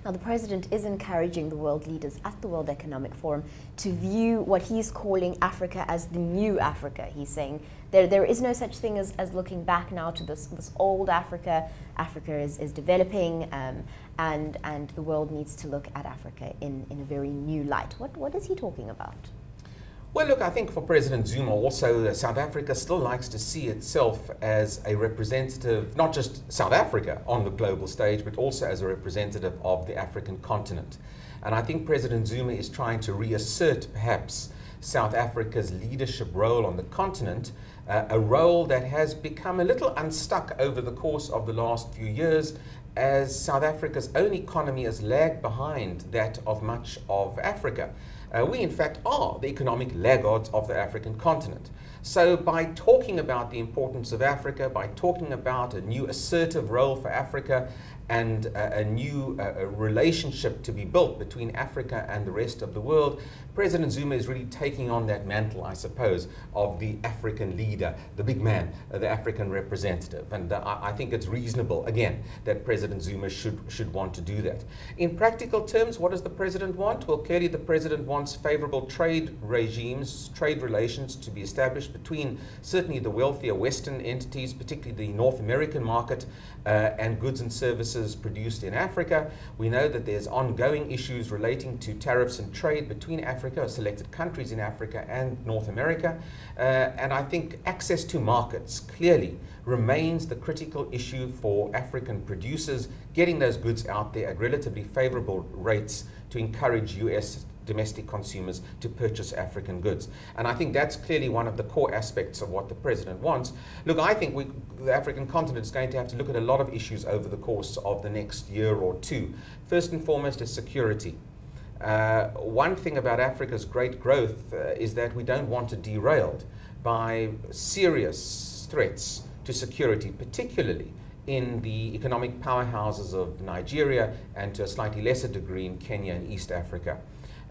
Now, the president is encouraging the world leaders at the World Economic Forum to view what he's calling Africa as the new Africa. He's saying there is no such thing as looking back now to this old Africa. Africa is developing, and the world needs to look at Africa in a very new light. What is he talking about? Well, look, I think for President Zuma also, South Africa still likes to see itself as a representative, not just South Africa on the global stage, but also as a representative of the African continent. And I think President Zuma is trying to reassert perhaps South Africa's leadership role on the continent, a role that has become a little unstuck over the course of the last few years, as South Africa's own economy has lagged behind that of much of Africa. We, in fact, are the economic laggards of the African continent. So by talking about the importance of Africa, by talking about a new assertive role for Africa and a new relationship to be built between Africa and the rest of the world, President Zuma is really taking on that mantle, I suppose, of the African leader, the big man, the African representative. And I think it's reasonable, again, that President Zuma should want to do that. In practical terms, what does the president want? Well, clearly the president wants favorable trade regimes, trade relations to be established between certainly the wealthier Western entities, particularly the North American market, and goods and services produced in Africa. We know that there's ongoing issues relating to tariffs and trade between Africa, selected countries in Africa and North America. And I think access to markets clearly remains the critical issue for African producers, getting those goods out there at relatively favorable rates to encourage US domestic consumers to purchase African goods. And I think that's clearly one of the core aspects of what the president wants. Look, I think the African continent is going to have to look at a lot of issues over the course of the next year or two. First and foremost is security. One thing about Africa's great growth is that we don't want it derailed by serious threats to security, particularly in the economic powerhouses of Nigeria and to a slightly lesser degree in Kenya and East Africa.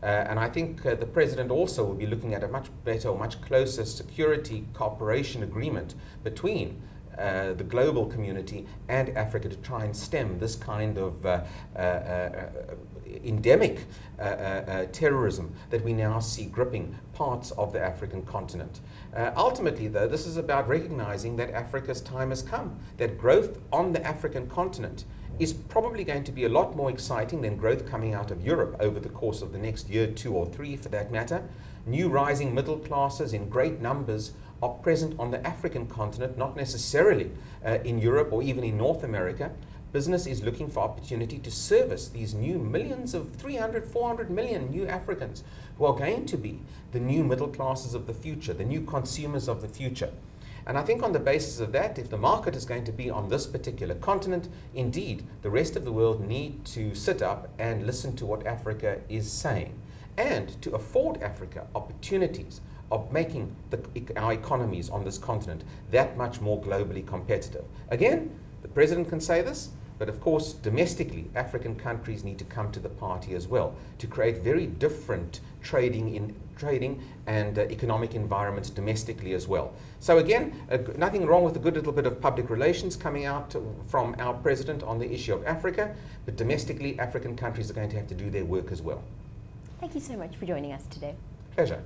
And I think the president also will be looking at a much better or much closer security cooperation agreement between the global community and Africa to try and stem this kind of endemic terrorism that we now see gripping parts of the African continent. Ultimately, though, this is about recognizing that Africa's time has come, that growth on the African continent is probably going to be a lot more exciting than growth coming out of Europe over the course of the next year, 2 or 3 for that matter. New rising middle classes in great numbers are present on the African continent, not necessarily in Europe or even in North America. Business is looking for opportunity to service these new millions of 300, 400 million new Africans who are going to be the new middle classes of the future, the new consumers of the future. And I think on the basis of that, if the market is going to be on this particular continent, indeed, the rest of the world need to sit up and listen to what Africa is saying, and to afford Africa opportunities of making our economies on this continent that much more globally competitive. Again, the president can say this, but of course, domestically, African countries need to come to the party as well to create very different trading and economic environments domestically as well. So again, nothing wrong with a good little bit of public relations coming out from our president on the issue of Africa, but domestically, African countries are going to have to do their work as well. Thank you so much for joining us today. Pleasure.